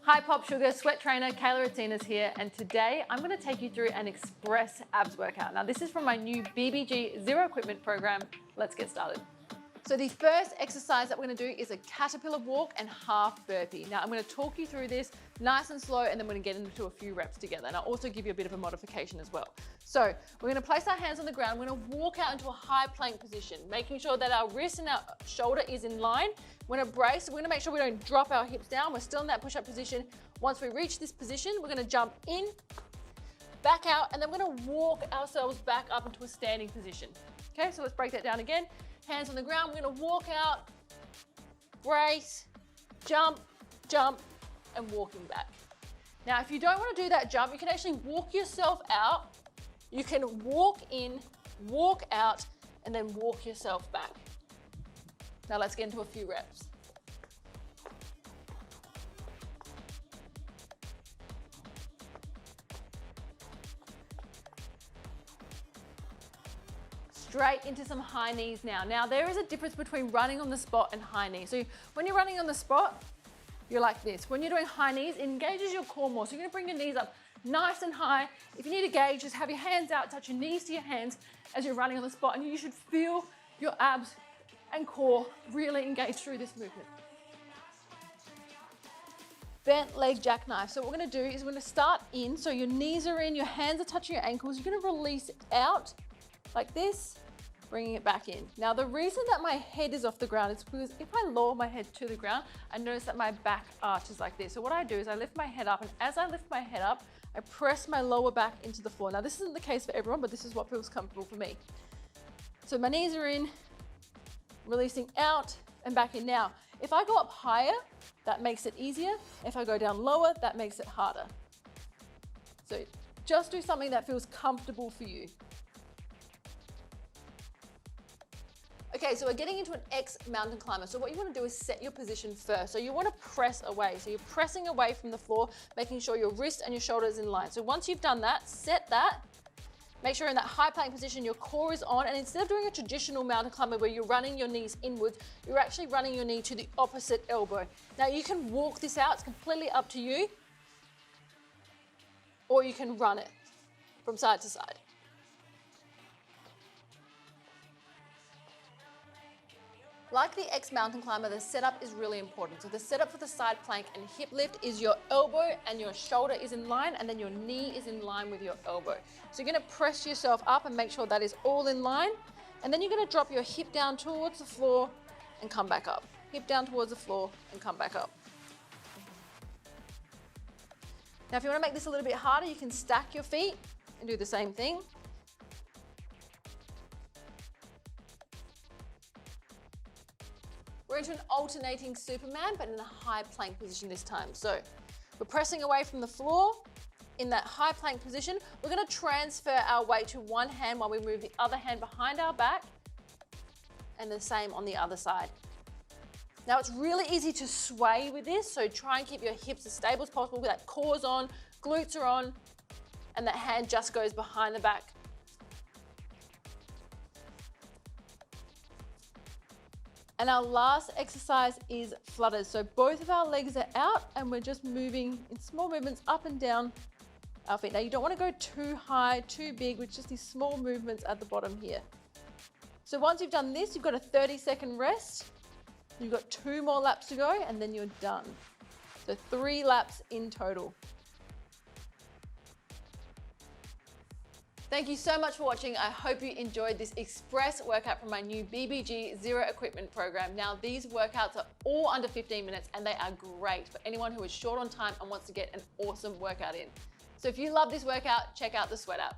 Hi Pop Sugar, sweat trainer Kayla Itsines here, and today I'm going to take you through an express abs workout. Now this is from my new BBG Zero Equipment program. Let's get started. So the first exercise that we're going to do is a caterpillar walk and half burpee. Now I'm going to talk you through this nice and slow, and then we're going to get into a few reps together, and I'll also give you a bit of a modification as well. So we're going to place our hands on the ground. We're going to walk out into a high plank position, making sure that our wrist and our shoulder is in line. We're going to brace. We're going to make sure we don't drop our hips down. We're still in that push-up position. Once we reach this position, we're going to jump in, back out, and then we're going to walk ourselves back up into a standing position. Okay, so let's break that down again. Hands on the ground. We're going to walk out, brace, jump, jump, and walking back. Now, if you don't want to do that jump, you can actually walk yourself out. You can walk in, walk out, and then walk yourself back. Now let's get into a few reps. Straight into some high knees now. Now there is a difference between running on the spot and high knees. So when you're running on the spot, you're like this. When you're doing high knees, it engages your core more. So you're gonna bring your knees up nice and high. If you need to gauge, just have your hands out, touch your knees to your hands as you're running on the spot, and you should feel your abs and core really engage through this movement. Bent leg jackknife. So what we're gonna do is we're gonna start in, so your knees are in, your hands are touching your ankles. You're gonna release out like this, bringing it back in. Now the reason that my head is off the ground is because if I lower my head to the ground, I notice that my back arches like this. So what I do is I lift my head up, and as I lift my head up, I press my lower back into the floor. Now this isn't the case for everyone, but this is what feels comfortable for me. So my knees are in, releasing out and back in. Now, if I go up higher, that makes it easier. If I go down lower, that makes it harder. So just do something that feels comfortable for you. Okay, so we're getting into an X mountain climber. So what you want to do is set your position first. So you want to press away. So you're pressing away from the floor, making sure your wrist and your shoulder is in line. So once you've done that, set that. Make sure in that high plank position, your core is on, and instead of doing a traditional mountain climber where you're running your knees inwards, you're actually running your knee to the opposite elbow. Now you can walk this out, it's completely up to you, or you can run it from side to side. Like the X mountain climber, the setup is really important. So the setup for the side plank and hip lift is your elbow and your shoulder is in line, and then your knee is in line with your elbow. So you're gonna press yourself up and make sure that is all in line. And then you're gonna drop your hip down towards the floor and come back up. Hip down towards the floor and come back up. Now, if you wanna make this a little bit harder, you can stack your feet and do the same thing. We're into an alternating Superman, but in a high plank position this time. So we're pressing away from the floor in that high plank position. We're gonna transfer our weight to one hand while we move the other hand behind our back, and the same on the other side. Now it's really easy to sway with this, so try and keep your hips as stable as possible. That core's on, glutes are on, and that hand just goes behind the back. And our last exercise is flutters. So both of our legs are out, and we're just moving in small movements up and down our feet. Now you don't want to go too high, too big, with just these small movements at the bottom here. So once you've done this, you've got a 30-second rest. You've got 2 more laps to go, and then you're done. So 3 laps in total. Thank you so much for watching. I hope you enjoyed this express workout from my new BBG Zero Equipment program. Now, these workouts are all under 15 minutes, and they are great for anyone who is short on time and wants to get an awesome workout in. So if you love this workout, check out the Sweat app.